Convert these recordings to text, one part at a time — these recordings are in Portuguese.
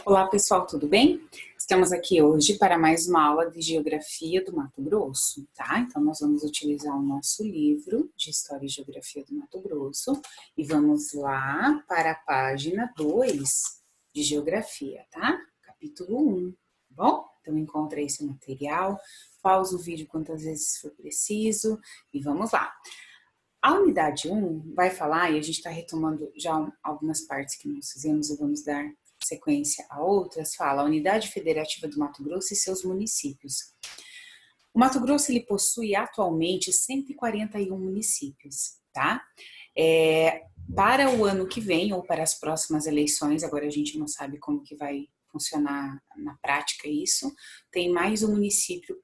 Olá pessoal, tudo bem? Estamos aqui hoje para mais uma aula de Geografia do Mato Grosso, tá? Então nós vamos utilizar o nosso livro de História e Geografia do Mato Grosso e vamos lá para a página 2 de Geografia, tá? Capítulo 1, tá bom? Então encontre esse material, pausa o vídeo quantas vezes for preciso e vamos lá. A unidade 1 vai falar, e a gente está retomando já algumas partes que nós fizemos e vamos dar sequência a outras, fala a Unidade Federativa do Mato Grosso e seus municípios. O Mato Grosso ele possui atualmente 141 municípios, tá? Para o ano que vem ou para as próximas eleições, agora a gente não sabe como que vai funcionar na prática isso, tem mais um município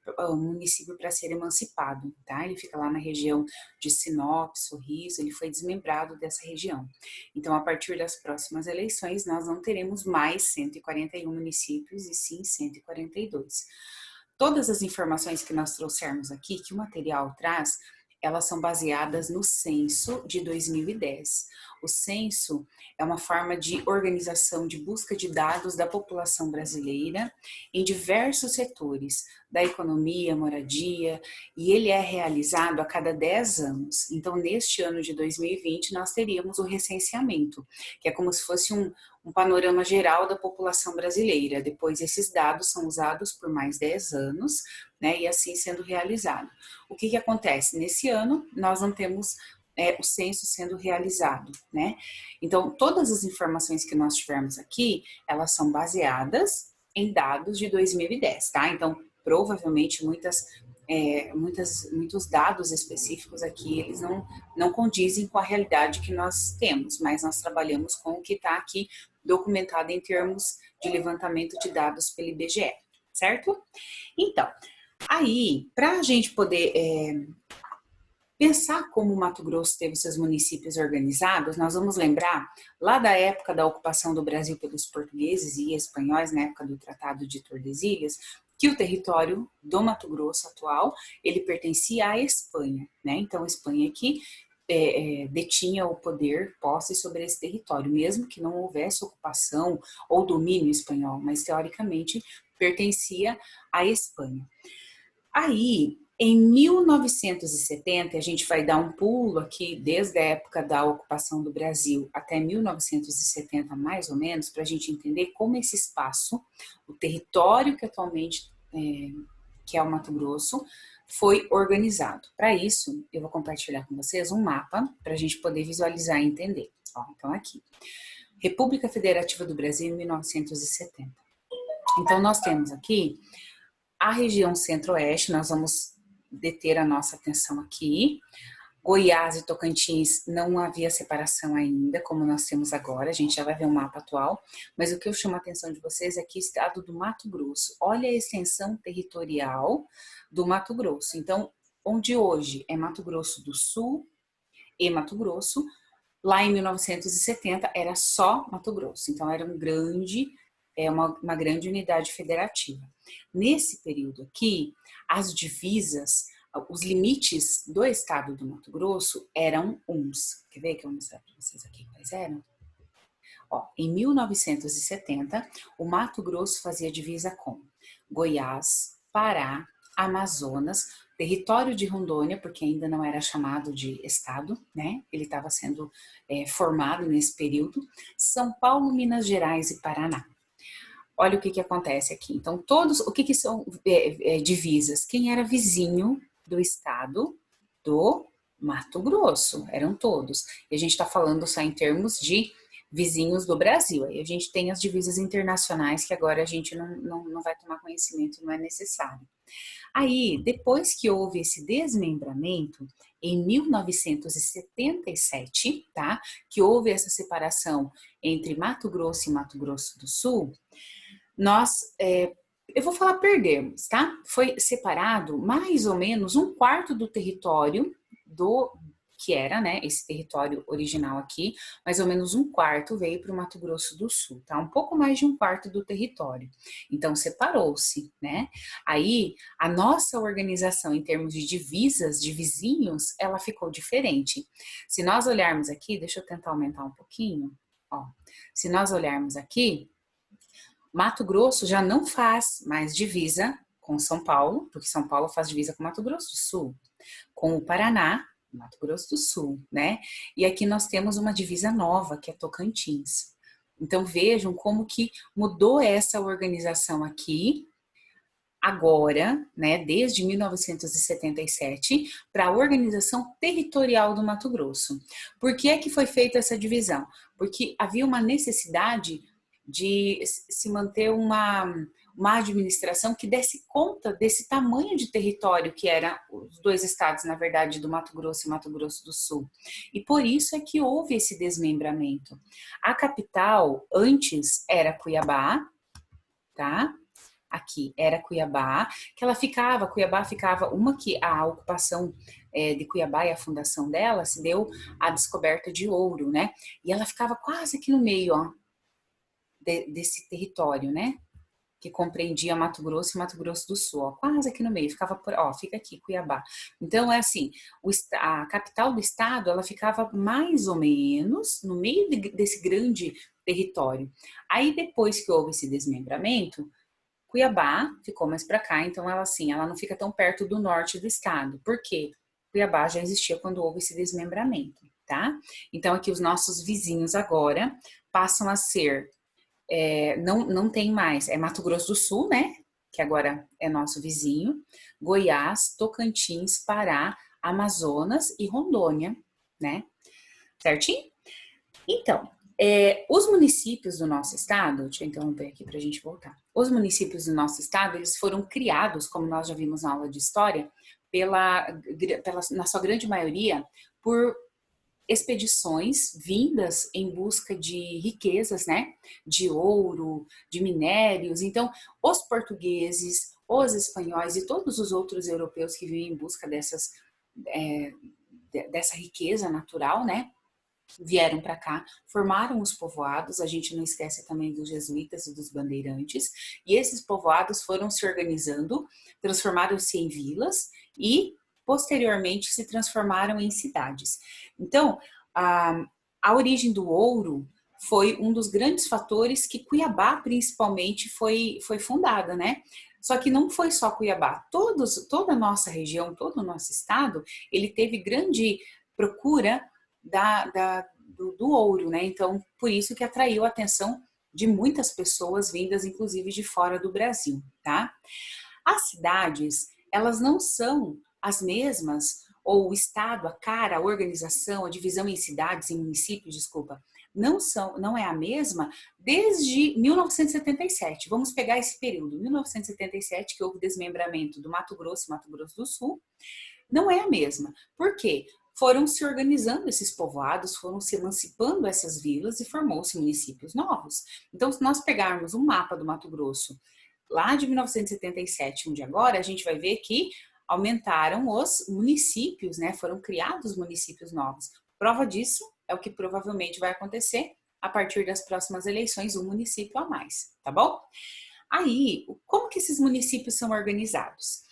para ser emancipado, tá? Ele fica lá na região de Sinop, Sorriso, ele foi desmembrado dessa região. Então, a partir das próximas eleições, nós não teremos mais 141 municípios, e sim 142. Todas as informações que nós trouxermos aqui, que o material traz, elas são baseadas no censo de 2010. O censo é uma forma de organização de busca de dados da população brasileira em diversos setores, da economia, moradia, e ele é realizado a cada 10 anos. Então, neste ano de 2020, nós teríamos o recenseamento, que é como se fosse um panorama geral da população brasileira. Depois, esses dados são usados por mais 10 anos, né, e assim sendo realizado. O que acontece? Nesse ano, nós não temos o censo sendo realizado, né? Então, todas as informações que nós tivermos aqui, elas são baseadas em dados de 2010, tá? Então, provavelmente, muitos dados específicos aqui, eles não condizem com a realidade que nós temos, mas nós trabalhamos com o que está aqui documentado em termos de levantamento de dados pelo IBGE, certo? Então, aí, para a gente poder pensar como o Mato Grosso teve seus municípios organizados, nós vamos lembrar lá da época da ocupação do Brasil pelos portugueses e espanhóis, na época do Tratado de Tordesilhas, que o território do Mato Grosso atual, ele pertencia à Espanha, né? Então, a Espanha aqui detinha o poder, posse sobre esse território, mesmo que não houvesse ocupação ou domínio espanhol, mas teoricamente pertencia à Espanha. Aí, em 1970, a gente vai dar um pulo aqui, desde a época da ocupação do Brasil até 1970, mais ou menos, para a gente entender como esse espaço, o território que atualmente que é o Mato Grosso, foi organizado. Para isso, eu vou compartilhar com vocês um mapa para a gente poder visualizar e entender. Ó, então, aqui, República Federativa do Brasil, em 1970. Então, nós temos aqui a região centro-oeste, nós vamos deter a nossa atenção aqui. Goiás e Tocantins não havia separação ainda, como nós temos agora, a gente já vai ver o mapa atual, mas o que eu chamo a atenção de vocês é que o estado do Mato Grosso, olha a extensão territorial do Mato Grosso. Então, onde hoje é Mato Grosso do Sul e Mato Grosso, lá em 1970 era só Mato Grosso, então era uma grande unidade federativa. Nesse período aqui, as divisas, os limites do estado do Mato Grosso eram uns. Quer ver que eu vou mostrar para vocês aqui quais eram? Ó, em 1970, o Mato Grosso fazia divisa com Goiás, Pará, Amazonas, território de Rondônia, porque ainda não era chamado de estado, né? Ele estava sendo formado nesse período, São Paulo, Minas Gerais e Paraná. Olha o que acontece aqui. Então, o que são divisas? Quem era vizinho do estado do Mato Grosso, eram todos. E a gente está falando só em termos de vizinhos do Brasil. Aí a gente tem as divisas internacionais que agora a gente não vai tomar conhecimento, não é necessário. Aí, depois que houve esse desmembramento, em 1977, tá? Que houve essa separação entre Mato Grosso e Mato Grosso do Sul, eu vou falar perdemos, tá? Foi separado mais ou menos um quarto do território que era, né, esse território original aqui, mais ou menos um quarto veio para o Mato Grosso do Sul, tá? Um pouco mais de um quarto do território. Então, separou-se, né? Aí, a nossa organização em termos de divisas, de vizinhos, ela ficou diferente. Se nós olharmos aqui, deixa eu tentar aumentar um pouquinho, ó. Se nós olharmos aqui, Mato Grosso já não faz mais divisa com São Paulo, porque São Paulo faz divisa com Mato Grosso do Sul, com o Paraná, Mato Grosso do Sul, né? E aqui nós temos uma divisa nova, que é Tocantins. Então vejam como que mudou essa organização aqui, agora, né, desde 1977, para a organização territorial do Mato Grosso. Por que é que foi feita essa divisão? Porque havia uma necessidade de se manter uma administração que desse conta desse tamanho de território que eram os dois estados, na verdade, do Mato Grosso e Mato Grosso do Sul. E por isso é que houve esse desmembramento. A capital antes era Cuiabá, tá? Aqui era Cuiabá, que ela ficava, Cuiabá ficava, uma que a ocupação de Cuiabá e a fundação dela se deu a descoberta de ouro, né? E ela ficava quase aqui no meio, ó, desse território, né? Que compreendia Mato Grosso e Mato Grosso do Sul, ó, quase aqui no meio, ficava por, ó, fica aqui, Cuiabá. Então é assim, a capital do estado, ela ficava mais ou menos no meio desse grande território. Aí depois que houve esse desmembramento, Cuiabá ficou mais para cá, então ela assim, ela não fica tão perto do norte do estado. Por quê? Cuiabá já existia quando houve esse desmembramento, tá? Então aqui os nossos vizinhos agora passam a ser, não tem mais, é Mato Grosso do Sul, né? Que agora é nosso vizinho, Goiás, Tocantins, Pará, Amazonas e Rondônia, né? Certinho? Então, os municípios do nosso estado, deixa eu interromper aqui para a gente voltar. Os municípios do nosso estado, eles foram criados, como nós já vimos na aula de história, na sua grande maioria, por expedições vindas em busca de riquezas, né? De ouro, de minérios. Então, os portugueses, os espanhóis e todos os outros europeus que vinham em busca dessa riqueza natural, né? Vieram para cá, formaram os povoados, a gente não esquece também dos jesuítas e dos bandeirantes, e esses povoados foram se organizando, transformaram-se em vilas e, posteriormente, se transformaram em cidades. Então, a origem do ouro foi um dos grandes fatores que Cuiabá, principalmente, foi fundada, né? Só que não foi só Cuiabá, toda a nossa região, todo o nosso estado, ele teve grande procura do ouro, né? Então, por isso que atraiu a atenção de muitas pessoas vindas, inclusive, de fora do Brasil, tá? As cidades, elas não são as mesmas, ou o estado, a cara, a organização, a divisão em cidades, em municípios, desculpa, não é a mesma desde 1977. Vamos pegar esse período, 1977, que houve o desmembramento do Mato Grosso e Mato Grosso do Sul, não é a mesma. Por quê? Foram se organizando esses povoados, foram se emancipando essas vilas e formou-se municípios novos. Então, se nós pegarmos um mapa do Mato Grosso, lá de 1977, onde agora, a gente vai ver que aumentaram os municípios, né? Foram criados municípios novos. Prova disso é o que provavelmente vai acontecer a partir das próximas eleições, um município a mais, tá bom? Aí, como que esses municípios são organizados?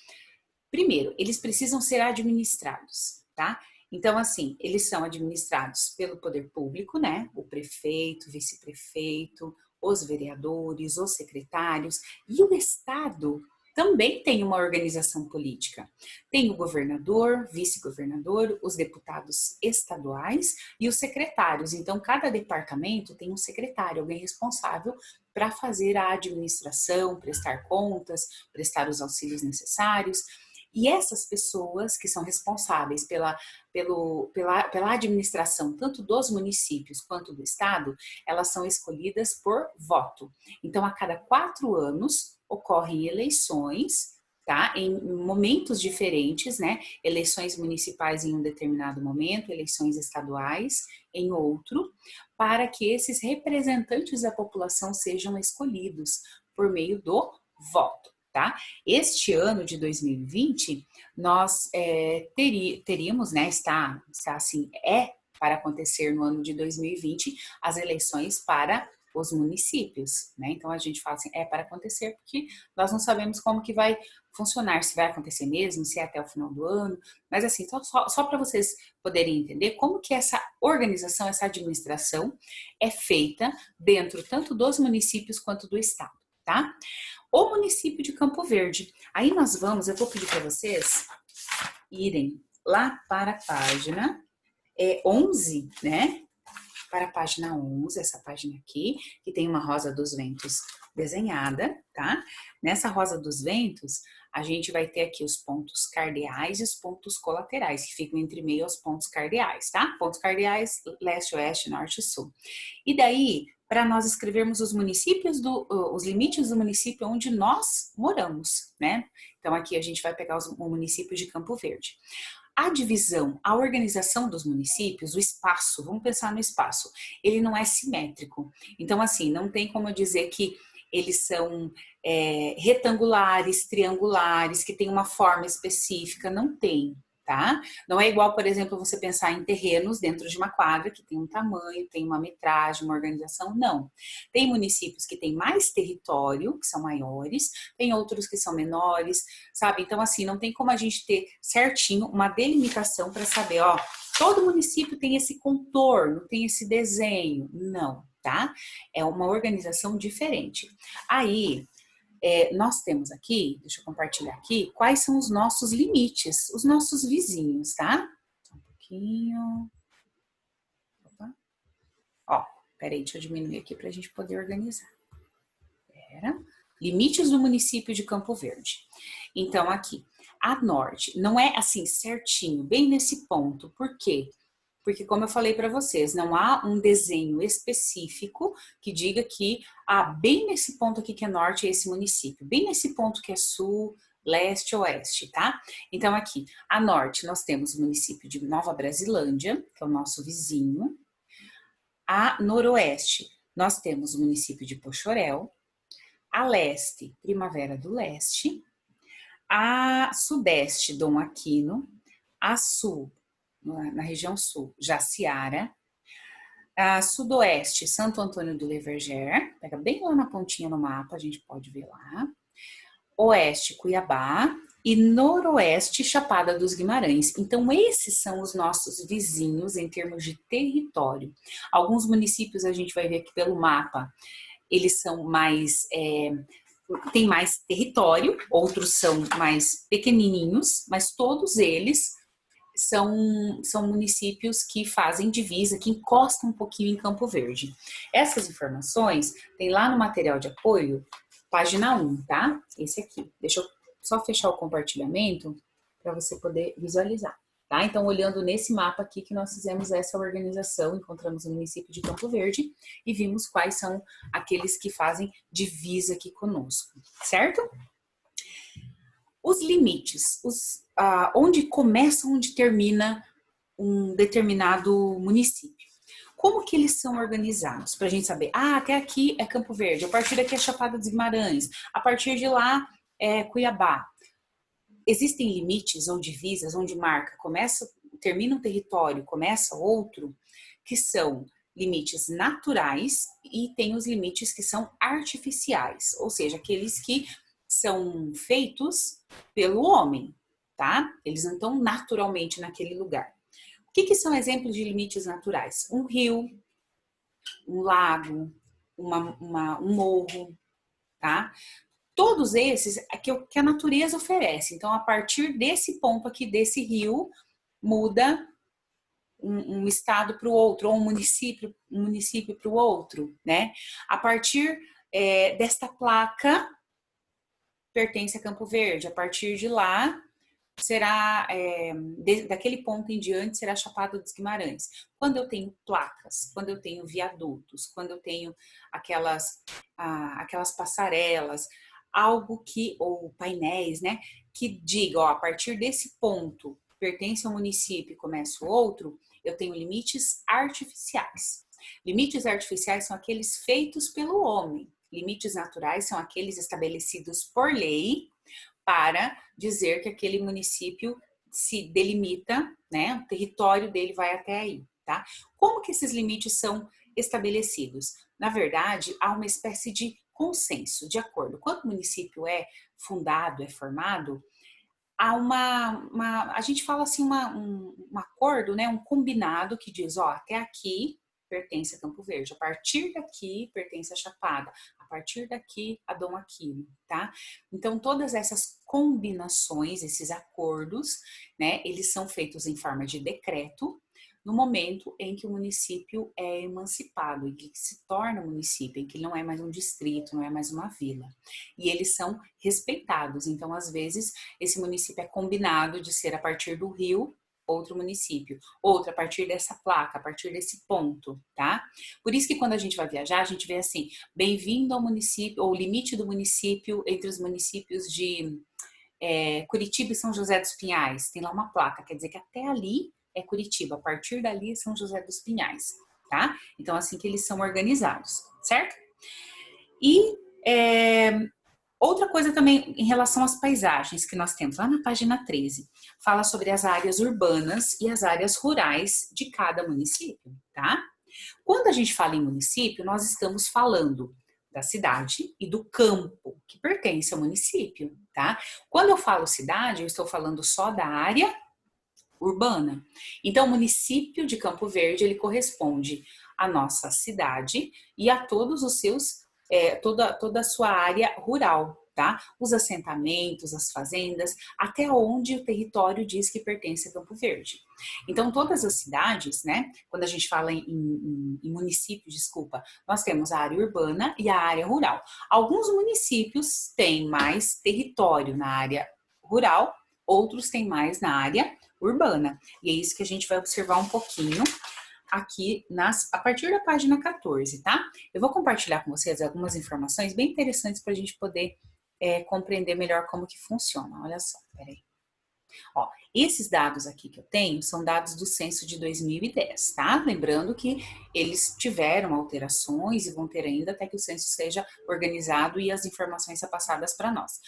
Primeiro, eles precisam ser administrados, tá? Então, assim, eles são administrados pelo poder público, né? O prefeito, vice-prefeito, os vereadores, os secretários, e o Estado também tem uma organização política. Tem o governador, vice-governador, os deputados estaduais e os secretários. Então, cada departamento tem um secretário, alguém responsável para fazer a administração, prestar contas, prestar os auxílios necessários. E essas pessoas que são responsáveis pela administração, tanto dos municípios quanto do estado, elas são escolhidas por voto. Então, a cada 4 anos, ocorrem eleições, tá? Em momentos diferentes, né? Eleições municipais em um determinado momento, eleições estaduais em outro, para que esses representantes da população sejam escolhidos por meio do voto. Tá? Este ano de 2020, nós teríamos, né, está assim, para acontecer no ano de 2020, as eleições para os municípios, né? Então a gente fala assim, para acontecer, porque nós não sabemos como que vai funcionar, se vai acontecer mesmo, se é até o final do ano, mas assim, só para vocês poderem entender como que essa organização, essa administração é feita dentro tanto dos municípios quanto do estado. tá? O município de Campo Verde. Aí nós vamos, eu vou pedir para vocês irem lá para a página 11, né? Para a página 11, essa página aqui, que tem uma rosa dos ventos desenhada, tá? Nessa rosa dos ventos, a gente vai ter aqui os pontos cardeais e os pontos colaterais, que ficam entre meio aos pontos cardeais, tá? Pontos cardeais, leste, oeste, norte e sul. E daí, para nós escrevermos os municípios, os limites do município onde nós moramos, né? Então, aqui a gente vai pegar o município de Campo Verde. A divisão, a organização dos municípios, o espaço, vamos pensar no espaço, ele não é simétrico. Então, assim, não tem como eu dizer que eles são retangulares, triangulares, que tem uma forma específica, não tem, tá? Não é igual, por exemplo, você pensar em terrenos dentro de uma quadra, que tem um tamanho, tem uma metragem, uma organização, não. Tem municípios que têm mais território, que são maiores, tem outros que são menores, sabe? Então, assim, não tem como a gente ter certinho uma delimitação para saber, ó, todo município tem esse contorno, tem esse desenho. Não, tá? É uma organização diferente. Aí, nós temos aqui, deixa eu compartilhar aqui, quais são os nossos limites, os nossos vizinhos, tá? Só um pouquinho. Opa. Ó, peraí, deixa eu diminuir aqui para a gente poder organizar. Limites do município de Campo Verde. Então, aqui, a norte, não é assim certinho, bem nesse ponto. Por quê? Porque, como eu falei para vocês, não há um desenho específico que diga que, bem nesse ponto aqui que é norte é esse município, bem nesse ponto que é sul, leste, oeste, tá? Então, aqui, a norte, nós temos o município de Nova Brasilândia, que é o nosso vizinho. A noroeste, nós temos o município de Poxoréu. A leste, Primavera do Leste. A sudeste, Dom Aquino. A sul, na região sul, Jaciara. A sudoeste, Santo Antônio do Leverger, pega bem lá na pontinha no mapa, a gente pode ver lá. Oeste, Cuiabá. E noroeste, Chapada dos Guimarães. Então, esses são os nossos vizinhos em termos de território. Alguns municípios a gente vai ver aqui pelo mapa, eles são mais... tem mais território, outros são mais pequenininhos, mas todos eles são municípios que fazem divisa, que encostam um pouquinho em Campo Verde. Essas informações tem lá no material de apoio, página 1, tá? Esse aqui. Deixa eu só fechar o compartilhamento para você poder visualizar. Tá? Então, olhando nesse mapa aqui que nós fizemos essa organização, encontramos o município de Campo Verde e vimos quais são aqueles que fazem divisa aqui conosco, certo? Os limites, onde começa, onde termina um determinado município. Como que eles são organizados? Para a gente saber, até aqui é Campo Verde, a partir daqui é Chapada dos Guimarães, a partir de lá é Cuiabá. Existem limites ou divisas onde marca, termina um território, começa outro, que são limites naturais e tem os limites que são artificiais, ou seja, aqueles que são feitos pelo homem, tá? Eles não estão naturalmente naquele lugar. O que são exemplos de limites naturais? Um rio, um lago, um morro, tá? Todos esses é que a natureza oferece. Então, a partir desse ponto aqui, desse rio, muda um estado para o outro, ou um município para o outro, né? A partir desta placa, pertence a Campo Verde. A partir de lá, será, daquele ponto em diante, será Chapada dos Guimarães. Quando eu tenho placas, quando eu tenho viadutos, quando eu tenho aquelas passarelas, ou painéis, né, que digam, a partir desse ponto pertence ao município e começa o outro, eu tenho limites artificiais. Limites artificiais são aqueles feitos pelo homem. Limites naturais são aqueles estabelecidos por lei para dizer que aquele município se delimita, né, o território dele vai até aí, tá? Como que esses limites são estabelecidos? Na verdade, há uma espécie de consenso, de acordo. Quando o município é fundado, é formado, há a gente fala assim, um acordo, né, um combinado que diz, ó, até aqui pertence a Campo Verde. A partir daqui, pertence a Chapada. A partir daqui, a Dom Aquino, tá? Então, todas essas combinações, esses acordos, né, eles são feitos em forma de decreto, no momento em que o município é emancipado, em que se torna município, em que não é mais um distrito, não é mais uma vila. E eles são respeitados. Então, às vezes, esse município é combinado de ser a partir do rio, outro município, outro a partir dessa placa, a partir desse ponto, tá? Por isso que quando a gente vai viajar, a gente vê assim, bem-vindo ao município, ou limite do município entre os municípios de Curitiba e São José dos Pinhais. Tem lá uma placa, quer dizer que até ali é Curitiba, a partir dali é São José dos Pinhais, tá? Então, assim que eles são organizados, certo? E outra coisa também em relação às paisagens que nós temos, lá na página 13, fala sobre as áreas urbanas e as áreas rurais de cada município, tá? Quando a gente fala em município, nós estamos falando da cidade e do campo, que pertence ao município, tá? Quando eu falo cidade, eu estou falando só da área urbana. Então, o município de Campo Verde, ele corresponde à nossa cidade e a todos os seus, toda a sua área rural, tá? Os assentamentos, as fazendas, até onde o território diz que pertence a Campo Verde. Então, todas as cidades, né? Quando a gente fala em município, desculpa, nós temos a área urbana e a área rural. Alguns municípios têm mais território na área rural, outros têm mais na área urbana. E é isso que a gente vai observar um pouquinho aqui a partir da página 14, tá? Eu vou compartilhar com vocês algumas informações bem interessantes para a gente poder compreender melhor como que funciona. Olha só, peraí. Ó, esses dados aqui que eu tenho são dados do censo de 2010, tá? Lembrando que eles tiveram alterações e vão ter ainda até que o censo seja organizado e as informações sejam passadas para nós.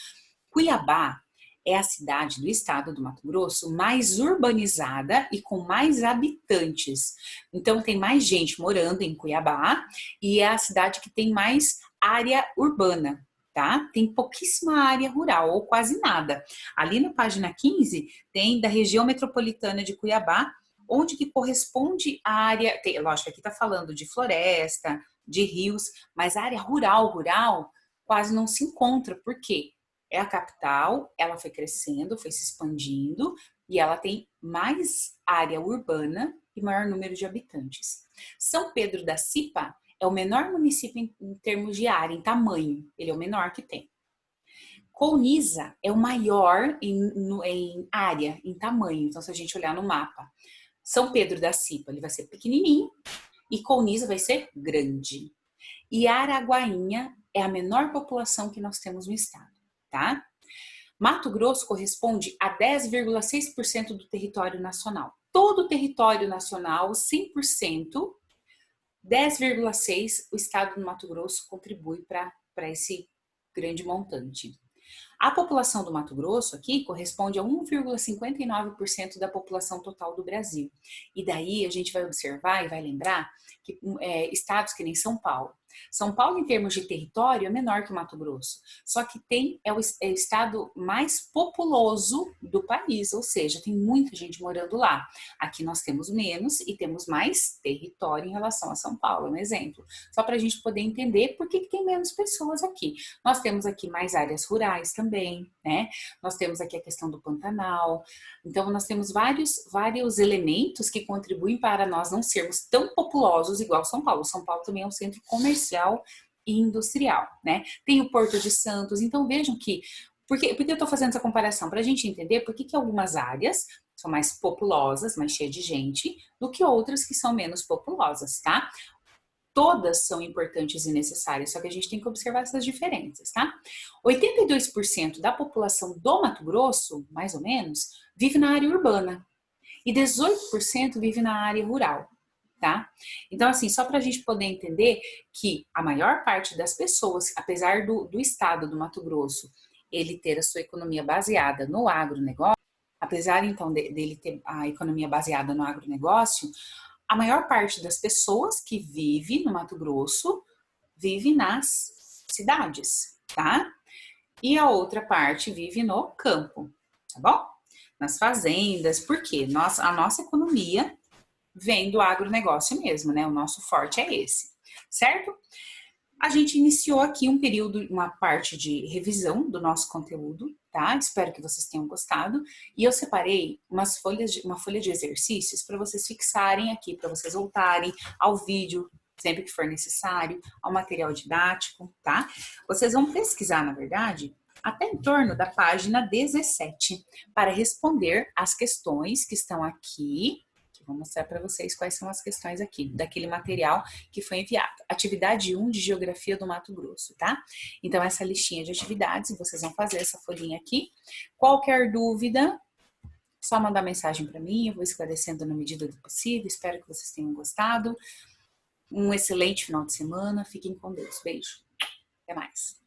Cuiabá é a cidade do estado do Mato Grosso mais urbanizada e com mais habitantes. Então, tem mais gente morando em Cuiabá e é a cidade que tem mais área urbana, tá? Tem pouquíssima área rural, ou quase nada. Ali na página 15, tem da região metropolitana de Cuiabá, onde que corresponde a área... lógico, aqui tá falando de floresta, de rios, mas a área rural quase não se encontra. Por quê? É a capital, ela foi crescendo, foi se expandindo e ela tem mais área urbana e maior número de habitantes. São Pedro da Cipa é o menor município em termos de área, em tamanho, ele é o menor que tem. Colniza é o maior em área, em tamanho, então se a gente olhar no mapa, São Pedro da Cipa ele vai ser pequenininho e Colniza vai ser grande. E Araguainha é a menor população que nós temos no estado. Tá? Mato Grosso corresponde a 10,6% do território nacional. Todo o território nacional, 100%, 10,6% o estado do Mato Grosso contribui para esse grande montante. A população do Mato Grosso aqui corresponde a 1,59% da população total do Brasil. E daí a gente vai observar e vai lembrar que estados que nem São Paulo. São Paulo, em termos de território, é menor que o Mato Grosso. Só que é o estado mais populoso do país, ou seja, tem muita gente morando lá. Aqui nós temos menos e temos mais território em relação a São Paulo, um exemplo. Só para a gente poder entender por que tem menos pessoas aqui. Nós temos aqui mais áreas rurais também, né? Nós temos aqui a questão do Pantanal. Então, nós temos vários elementos que contribuem para nós não sermos tão populosos igual São Paulo. São Paulo também é um centro comercial e industrial, né? Tem o Porto de Santos. Então, vejam que... Por que eu estou fazendo essa comparação? Para a gente entender por que algumas áreas são mais populosas, mais cheias de gente, do que outras que são menos populosas, tá? Todas são importantes e necessárias, só que a gente tem que observar essas diferenças, tá? 82% da população do Mato Grosso, mais ou menos, vive na área urbana e 18% vive na área rural, tá? Então, assim, só para a gente poder entender que a maior parte das pessoas, apesar do estado do Mato Grosso, ele ter a sua economia baseada no agronegócio, apesar, então, dele ter a economia baseada no agronegócio, a maior parte das pessoas que vive no Mato Grosso vive nas cidades, tá? E a outra parte vive no campo, tá bom? Nas fazendas, porque a nossa economia vem do agronegócio mesmo, né? O nosso forte é esse, certo? A gente iniciou aqui um período, uma parte de revisão do nosso conteúdo, tá? Espero que vocês tenham gostado. E eu separei uma folha de exercícios para vocês fixarem aqui, para vocês voltarem ao vídeo, sempre que for necessário, ao material didático, tá? Vocês vão pesquisar, na verdade, até em torno da página 17, para responder as questões que estão aqui. Vou mostrar para vocês quais são as questões aqui, daquele material que foi enviado. Atividade 1 de Geografia do Mato Grosso, tá? Então, essa listinha de atividades, vocês vão fazer essa folhinha aqui. Qualquer dúvida, só mandar mensagem para mim, eu vou esclarecendo na medida do possível. Espero que vocês tenham gostado. Um excelente final de semana. Fiquem com Deus. Beijo. Até mais.